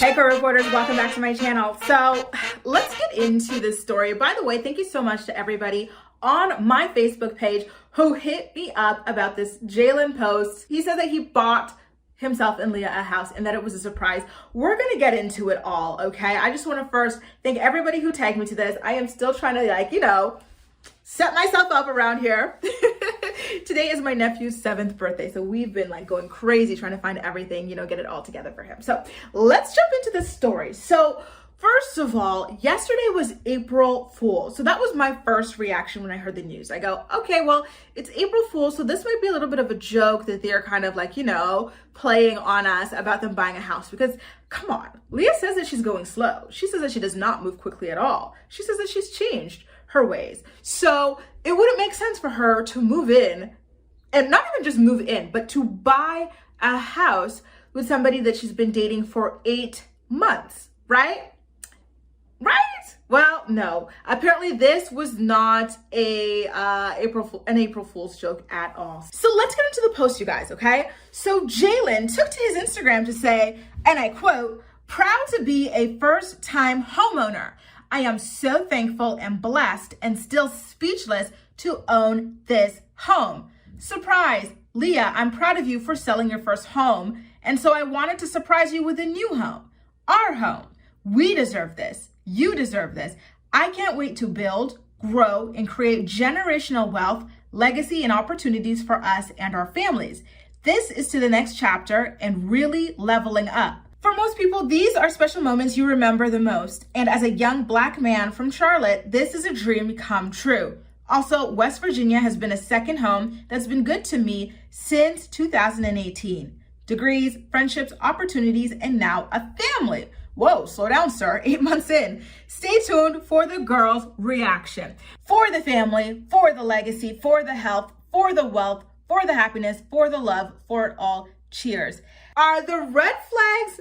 Hey co-reporters, welcome back to my channel. So let's get into this story. By the way, thank you so much to everybody on my Facebook page who hit me up about this Jaylan post. He said that he bought himself and Leah a house and that it was a surprise. We're gonna get into it all, okay? I just wanna first thank everybody who tagged me to this. I am still trying to set myself up around here. Today is my nephew's 7th birthday, so we've been going crazy trying to find everything, get it all together for him. So let's jump into the story. So first of all, yesterday was April Fool's. So that was my first reaction when I heard the news. I go, okay, well, it's April Fool's, so this might be a little bit of a joke that they're kind of playing on us about them buying a house. Because come on, Leah says that she's going slow. She says that she does not move quickly at all. She says that she's changed her ways. So it wouldn't make sense for her to move in, and not even just move in, but to buy a house with somebody that she's been dating for 8 months, right? Right? Well, no. Apparently this was not an April Fool's joke at all. So let's get into the post, you guys, okay? So Jaylan took to his Instagram to say, and I quote, "Proud to be a first-time homeowner. I am so thankful and blessed and still speechless to own this home. Surprise, Leah, I'm proud of you for selling your first home. And so I wanted to surprise you with a new home, our home. We deserve this. You deserve this. I can't wait to build, grow, and create generational wealth, legacy, and opportunities for us and our families. This is to the next chapter and really leveling up." For most people, these are special moments you remember the most. And as a young Black man from Charlotte, this is a dream come true. Also, West Virginia has been a second home that's been good to me since 2018. Degrees, friendships, opportunities, and now a family. Whoa, slow down, sir. 8 months in. Stay tuned for the girl's reaction. For the family, for the legacy, for the health, for the wealth, for the happiness, for the love, for it all. Cheers. Are the red flags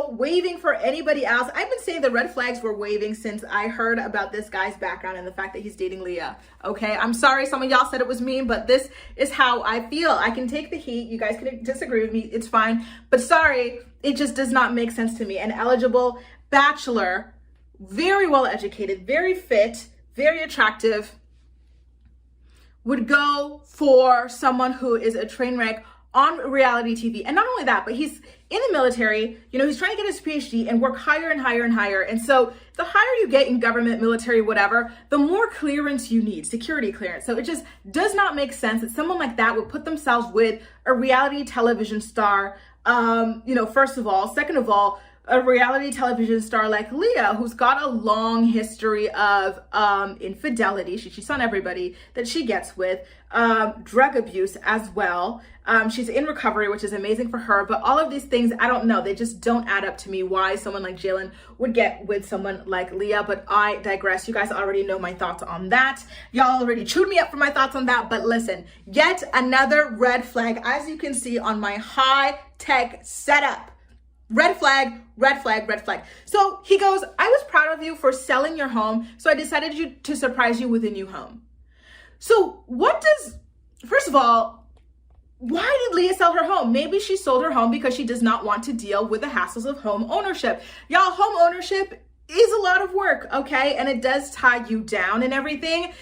waving for anybody else? I've been saying the red flags were waving since I heard about this guy's background and the fact that he's dating Leah. Okay, I'm sorry some of y'all said it was mean, but this is how I feel. I can take the heat. You guys can disagree with me. It's fine. But sorry, it just does not make sense to me. An eligible bachelor, very well educated, very fit, very attractive, would go for someone who is a train wreck on reality TV. And not only that, but he's in the military, he's trying to get his PhD and work higher and higher and higher. And so the higher you get in government, military, whatever, the more clearance you need, security clearance. So it just does not make sense that someone like that would put themselves with a reality television star, first of all. Second of all, a reality television star like Leah, who's got a long history of infidelity. She cheats on everybody that she gets with, drug abuse as well. She's in recovery, which is amazing for her. But all of these things, I don't know. They just don't add up to me why someone like Jaylan would get with someone like Leah. But I digress. You guys already know my thoughts on that. Y'all already chewed me up for my thoughts on that. But listen, yet another red flag, as you can see on my high-tech setup. Red flag, red flag, red flag. So he goes, "I was proud of you for selling your home, so I decided to surprise you with a new home." So first of all, why did Leah sell her home? Maybe she sold her home because she does not want to deal with the hassles of home ownership. Y'all, home ownership is a lot of work, okay? And it does tie you down and everything.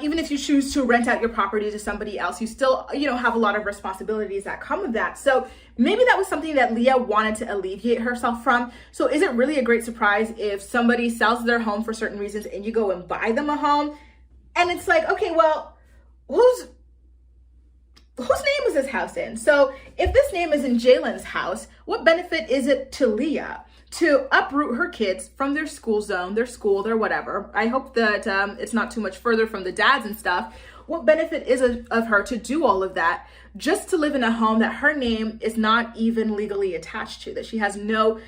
Even if you choose to rent out your property to somebody else, you still, have a lot of responsibilities that come with that. So maybe that was something that Leah wanted to alleviate herself from. So is it really a great surprise if somebody sells their home for certain reasons and you go and buy them a home? And it's like, okay, well, whose name is this house in? So if this name is in Jaylan's house, what benefit is it to Leah to uproot her kids from their school zone, their school, their whatever? I hope that it's not too much further from the dads and stuff. What benefit is it of her to do all of that just to live in a home that her name is not even legally attached to, that she has no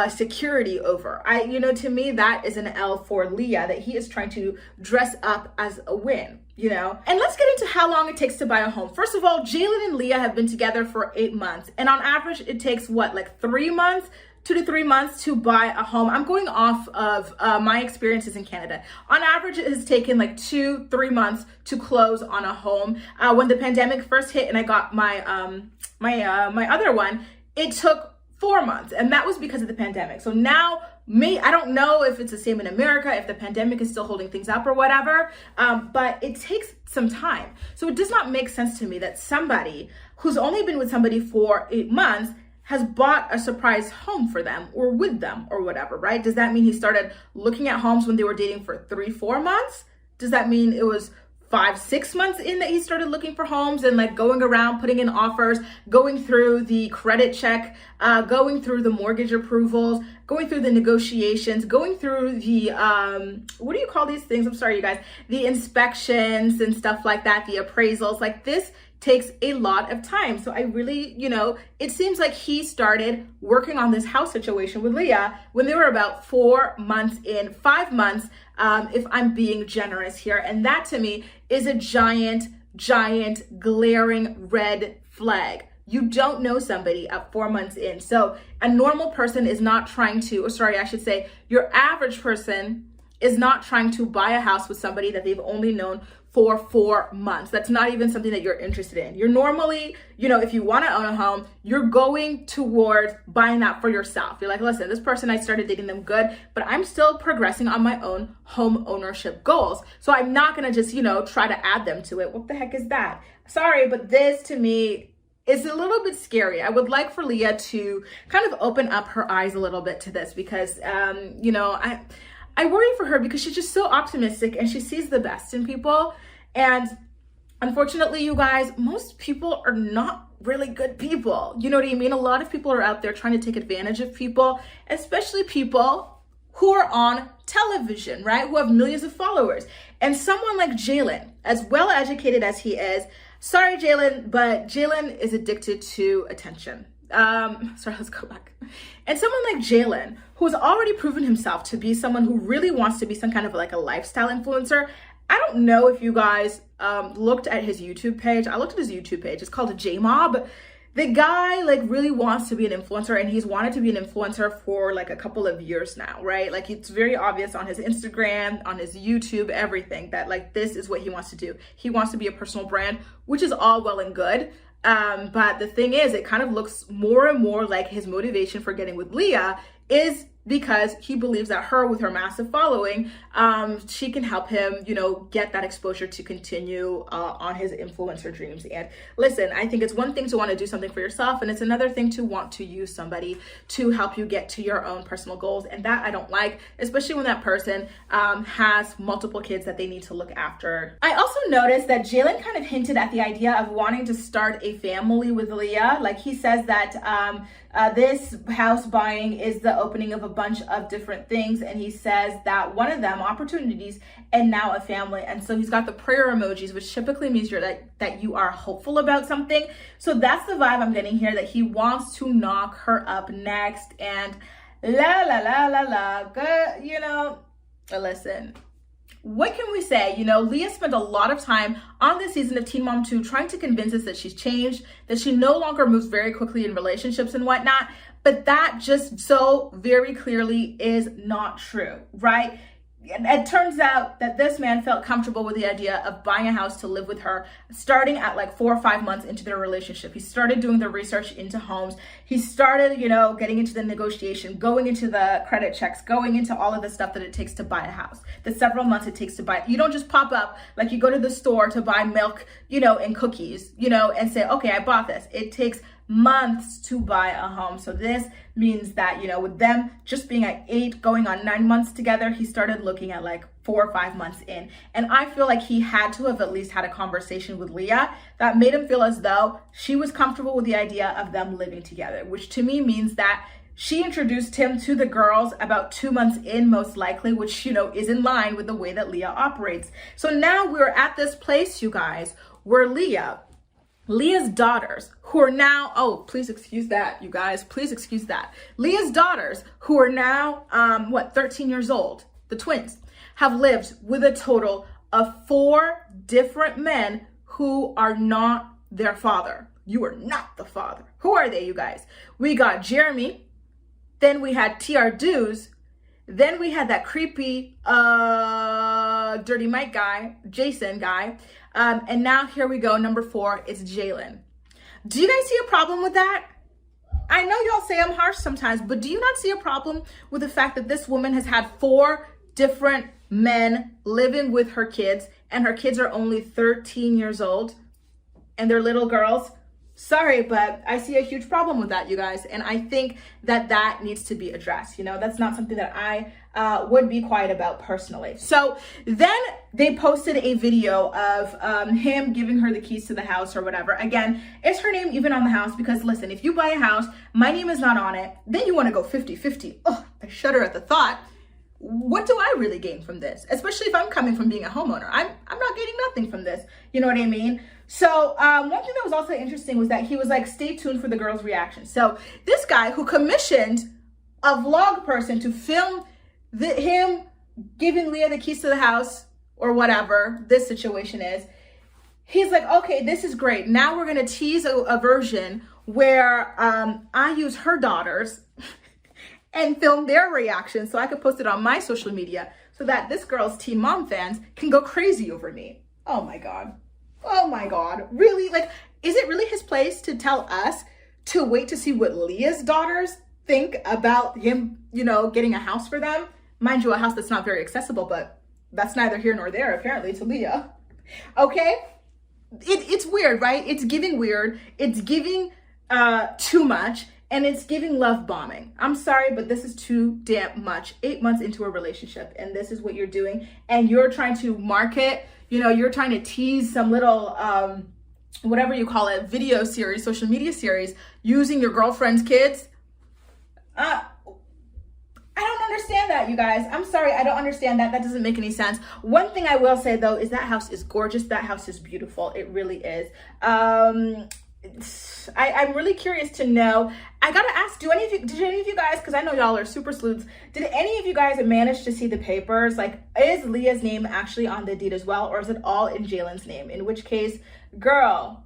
security over? To me, that is an L for Leah, that he is trying to dress up as a win. And let's get into how long it takes to buy a home. First of all, Jaylan and Leah have been together for 8 months. And on average, it takes 3 months 2 to 3 months to buy a home. I'm going off of my experiences in Canada. On average, it has taken 2-3 months to close on a home. When the pandemic first hit and I got my my other one, it took 4 months, and that was because of the pandemic. So now, I don't know if it's the same in America, if the pandemic is still holding things up or whatever, but it takes some time. So it does not make sense to me that somebody who's only been with somebody for 8 months has bought a surprise home for them or with them or whatever, right? Does that mean he started looking at homes when they were dating for 3-4 months? Does that mean it was 5-6 months in that he started looking for homes and like going around, putting in offers, going through the credit check, going through the mortgage approvals, going through the negotiations, going through the, what do you call these things? I'm sorry, you guys, the inspections and stuff like that, the appraisals, like this takes a lot of time. So I really, it seems like he started working on this house situation with Leah when they were about 4 months in, 5 months, if I'm being generous here. And that to me is a giant, glaring red flag. You don't know somebody at 4 months in. So a normal person is not trying to, your average person is not trying to buy a house with somebody that they've only known for 4 months. That's not even something that you're interested in. You're normally, if you want to own a home, you're going towards buying that for yourself. You're like, listen, this person, I started dating them good, but I'm still progressing on my own home ownership goals. So I'm not going to just, try to add them to it. What the heck is that? Sorry, but this to me is a little bit scary. I would like for Leah to kind of open up her eyes a little bit to this because, I worry for her because she's just so optimistic and she sees the best in people. And unfortunately, you guys, most people are not really good people. You know what I mean? A lot of people are out there trying to take advantage of people, especially people who are on television, right? Who have millions of followers. And someone like Jaylan, as well educated as he is, sorry, Jaylan, but Jaylan is addicted to attention. Let's go back. And someone like Jaylan, who's already proven himself to be someone who really wants to be some kind of like a lifestyle influencer. I don't know if you guys looked at his YouTube page. I looked at his YouTube page. It's called J-Mob. The guy like really wants to be an influencer, and he's wanted to be an influencer for like a couple of years now, right? Like it's very obvious on his Instagram, on his YouTube, everything that like this is what he wants to do. He wants to be a personal brand, which is all well and good. But the thing is, it kind of looks more and more like his motivation for getting with Leah is because he believes that with her massive following, she can help him, get that exposure to continue on his influencer dreams. And listen, I think it's one thing to want to do something for yourself, and it's another thing to want to use somebody to help you get to your own personal goals. And that I don't like, especially when that person has multiple kids that they need to look after. I also noticed that Jaylan kind of hinted at the idea of wanting to start a family with Leah. Like he says that this house buying is the opening of a bunch of different things, and he says that one of them, opportunities, and now a family. And so he's got the prayer emojis, which typically means you're that you are hopeful about something. So that's the vibe I'm getting here, that he wants to knock her up next. And listen, what can we say? Leah spent a lot of time on this season of Teen Mom 2 trying to convince us that she's changed, that she no longer moves very quickly in relationships and whatnot. But that just so very clearly is not true, right? It turns out that this man felt comfortable with the idea of buying a house to live with her, starting at like 4 or 5 months into their relationship. He started doing the research into homes. He started, getting into the negotiation, going into the credit checks, going into all of the stuff that it takes to buy a house, the several months it takes to buy. You don't just pop up like you go to the store to buy milk, and cookies, and say, okay, I bought this. It takes months to buy a home. So this means that, with them just being at 8, going on 9 months together, he started looking at like 4 or 5 months in. And I feel like he had to have at least had a conversation with Leah that made him feel as though she was comfortable with the idea of them living together, which to me means that she introduced him to the girls about 2 months in, most likely, which, is in line with the way that Leah operates. So now we're at this place, you guys, where Leah's daughters, who are now, oh, please excuse that, you guys, please excuse that. Leah's daughters, who are now, 13 years old, the twins, have lived with a total of 4 different men who are not their father. You are not the father. Who are they, you guys? We got Jeremy, then we had TR Dews, then we had that creepy, Dirty Mike guy, Jason guy, and now here we go, number 4, it's Jaylan. Do you guys see a problem with that? I know y'all say I'm harsh sometimes, but do you not see a problem with the fact that this woman has had 4 different men living with her kids, and her kids are only 13 years old and they're little girls? Sorry, but I see a huge problem with that, you guys. And I think that that needs to be addressed. You know, that's not something that I would be quiet about personally. So then they posted a video of him giving her the keys to the house or whatever. Again, is her name even on the house? Because listen, if you buy a house, my name is not on it, then you want to go 50-50. Oh, I shudder at the thought. What do I really gain from this? Especially if I'm coming from being a homeowner. I'm not gaining nothing from this. You know what I mean? So one thing that was also interesting was that he was like, stay tuned for the girl's reaction. So this guy who commissioned a vlog person to film him giving Leah the keys to the house or whatever this situation is, he's like, okay, this is great. Now we're going to tease a version where I use her daughters and film their reaction so I could post it on my social media so that this girl's Teen Mom fans can go crazy over me. Oh my God. Oh my God. Really? Like, is it really his place to tell us to wait to see what Leah's daughters think about him, you know, getting a house for them? Mind you, a house that's not very accessible, but that's neither here nor there apparently to Leah. Okay? It's weird, right? It's giving weird. It's giving too much. And it's giving love bombing. I'm sorry, but this is too damn much. 8 months into a relationship, and this is what you're doing. And you're trying to market, you know, you're trying to tease some little, whatever you call it, video series, social media series, using your girlfriend's kids. I don't understand that, you guys. I'm sorry, I don't understand that. That doesn't make any sense. One thing I will say, though, is that house is gorgeous. That house is beautiful. It really is. I'm really curious to know. I gotta ask, did any of you guys, because I know y'all are super sleuths, did any of you guys manage to see the papers? Like, is Leah's name actually on the deed as well, or is it all in Jaylan's name? In which case, girl,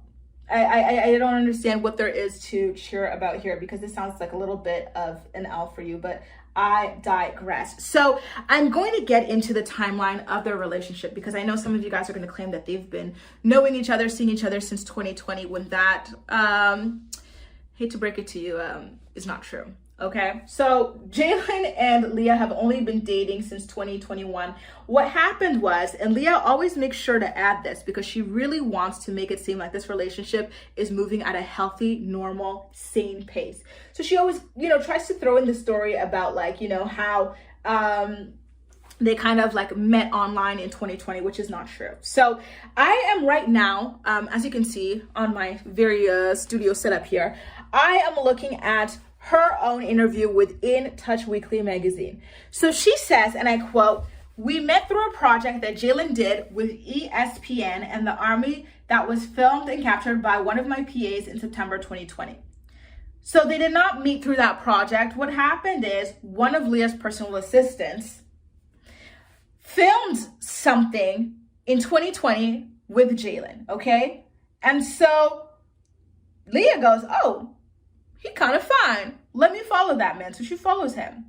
I don't understand what there is to cheer about here, because this sounds like a little bit of an L for you, but I digress. So I'm going to get into the timeline of their relationship, because I know some of you guys are going to claim that they've been knowing each other, seeing each other since 2020, when that, hate to break it to you, is not true. Okay, so Jaylan and Leah have only been dating since 2021. What happened was, and Leah always makes sure to add this because she really wants to make it seem like this relationship is moving at a healthy, normal, sane pace. So she always, you know, tries to throw in the story about, like, you know, how they kind of like met online in 2020, which is not true. So I am right now, as you can see on my very studio setup here, I am looking at her own interview with In Touch Weekly magazine. So she says, and I quote, "We met through a project that Jaylan did with ESPN and the Army that was filmed and captured by one of my PAs in September 2020. So they did not meet through that project. What happened is one of Leah's personal assistants filmed something in 2020 with Jaylan, okay? And so Leah goes, oh, he kind of fine. Let me follow that man. So she follows him.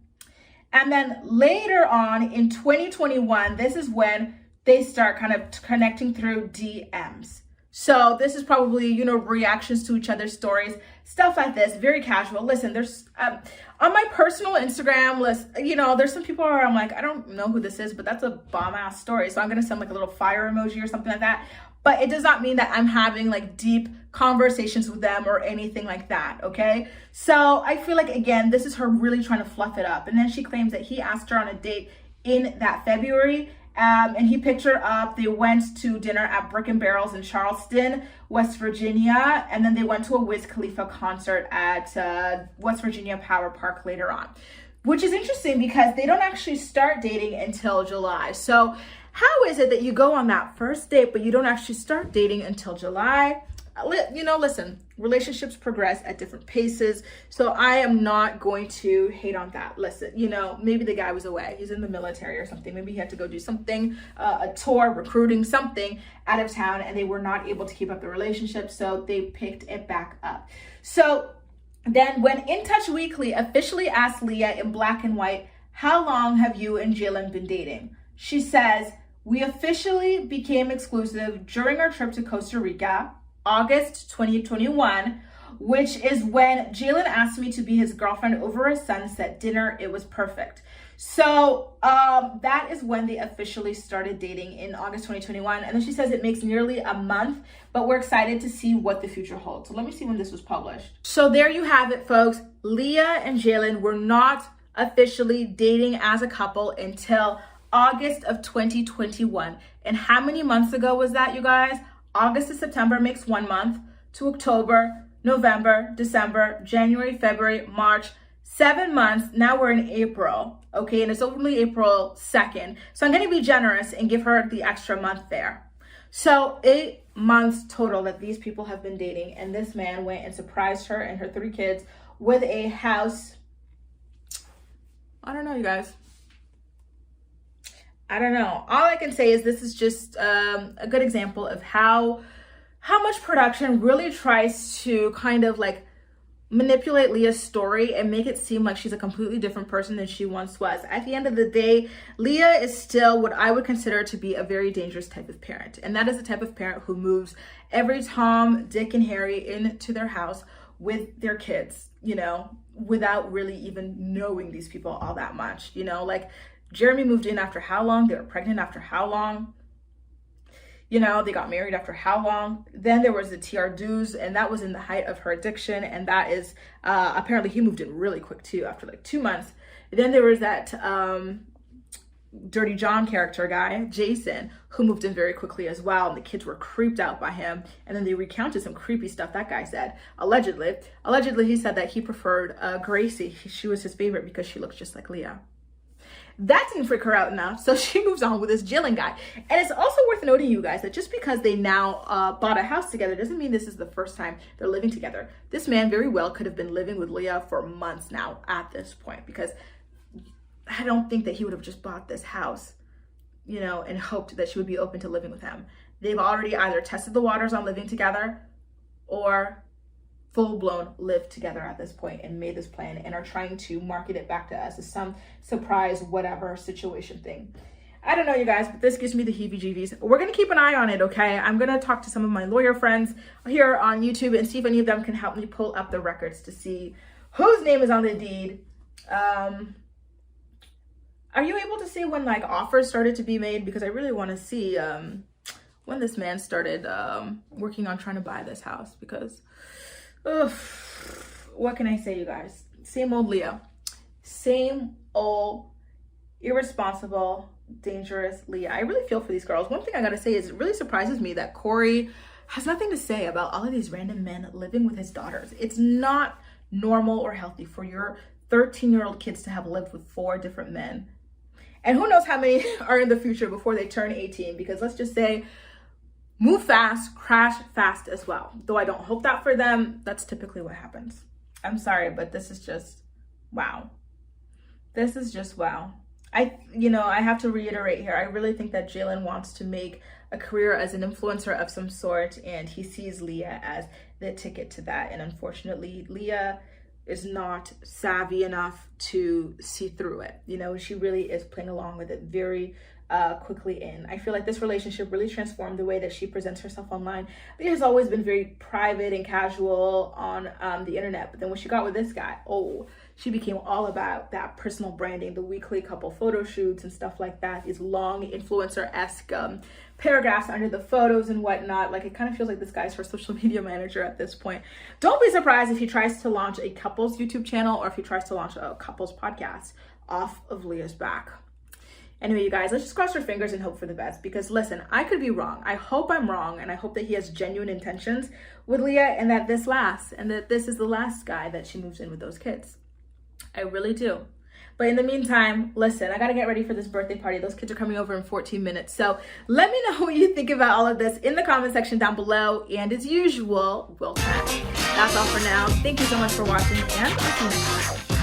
And then later on in 2021, this is when they start kind of connecting through DMs. So this is probably, you know, reactions to each other's stories, stuff like this, very casual. Listen, there's, on my personal Instagram list, you know, there's some people where I'm like, I don't know who this is, but that's a bomb ass story. So I'm going to send like a little fire emoji or something like that. But it does not mean that I'm having like deep conversations with them or anything like that, okay? So I feel like, again, this is her really trying to fluff it up. And then she claims that he asked her on a date in that February, and he picked her up. They went to dinner at Brick and Barrels in Charleston, West Virginia, and then they went to a Wiz Khalifa concert at West Virginia Power Park later on, which is interesting because they don't actually start dating until July. So how is it that you go on that first date, but you don't actually start dating until July? You know, listen, relationships progress at different paces. So I am not going to hate on that. Listen, you know, maybe the guy was away. He's in the military or something. Maybe he had to go do something, a tour, recruiting, something out of town, and they were not able to keep up the relationship. So they picked it back up. So then when In Touch Weekly officially asked Leah in black and white, how long have you and Jaylan been dating? She says, we officially became exclusive during our trip to Costa Rica, August 2021, which is when Jaylan asked me to be his girlfriend over a sunset dinner. It was perfect. So that is when they officially started dating in August 2021. And then she says it makes nearly a month, but we're excited to see what the future holds. So let me see when this was published. So there you have it, folks. Leah and Jaylan were not officially dating as a couple until August of 2021. And how many months ago was that, you guys? August to September makes 1 month, to October, November, December, January, February, March, 7 months. Now we're in April, okay? And it's only April 2nd. So I'm gonna be generous and give her the extra month there. So 8 months total that these people have been dating, and this man went and surprised her and her 3 kids with a house. I don't know, you guys. I don't know. All I can say is this is just a good example of how much production really tries to kind of like manipulate Leah's story and make it seem like she's a completely different person than she once was. At the end of the day, Leah is still what I would consider to be a very dangerous type of parent. And that is the type of parent who moves every Tom, Dick, and Harry into their house with their kids, you know, without really even knowing these people all that much. You know, like Jeremy moved in after how long? They were pregnant after how long? You know, they got married after how long? Then there was the TR and that was in the height of her addiction. And that is, apparently he moved in really quick too, after like 2 months. Then there was that Dirty John character guy, Jason, who moved in very quickly as well. And the kids were creeped out by him. And then they recounted some creepy stuff that guy said, allegedly. Allegedly, he said that he preferred Gracie. She was his favorite because she looks just like Leah. That didn't freak her out enough, so she moves on with this Jaylan guy. And it's also worth noting, you guys, that just because they now bought a house together doesn't mean this is the first time they're living together. This man very well could have been living with Leah for months now at this point, because I don't think that he would have just bought this house, you know, and hoped that she would be open to living with him. They've already either tested the waters on living together or full-blown live together at this point and made this plan and are trying to market it back to us as some surprise whatever situation thing. I don't know, you guys, but this gives me the heebie-jeebies. We're going to keep an eye on it, okay? I'm going to talk to some of my lawyer friends here on YouTube and see if any of them can help me pull up the records to see whose name is on the deed. Are you able to see when like offers started to be made? Because I really want to see when this man started working on trying to buy this house, because what can I say, you guys? Same old Leah. Same old irresponsible, dangerous Leah. I really feel for these girls. One thing I gotta say is it really surprises me that Corey has nothing to say about all of these random men living with his daughters. It's not normal or healthy for your 13-year-old kids to have lived with 4 different men. And who knows how many are in the future before they turn 18, because let's just say, move fast, crash fast as well. Though I don't hope that for them, that's typically what happens. I'm sorry, but this is just, wow. This is just, wow. I have to reiterate here, I really think that Jaylan wants to make a career as an influencer of some sort, and he sees Leah as the ticket to that. And unfortunately, Leah is not savvy enough to see through it. You know, she really is playing along with it very quickly in. I feel like this relationship really transformed the way that she presents herself online. Leah has always been very private and casual on the internet, but then when she got with this guy, she became all about that personal branding, the weekly couple photo shoots and stuff like that, these long influencer-esque paragraphs under the photos and whatnot. Like, it kind of feels like this guy's her social media manager at this point. Don't be surprised if he tries to launch a couples YouTube channel or if he tries to launch a couples podcast off of Leah's back. Anyway, you guys, let's just cross our fingers and hope for the best, because listen, I could be wrong. I hope I'm wrong, and I hope that he has genuine intentions with Leah and that this lasts, and that this is the last guy that she moves in with those kids. I really do. But in the meantime, listen, I got to get ready for this birthday party. Those kids are coming over in 14 minutes. So let me know what you think about all of this in the comment section down below. And as usual, we'll chat. That's all for now. Thank you so much for watching, and I'll see you next time.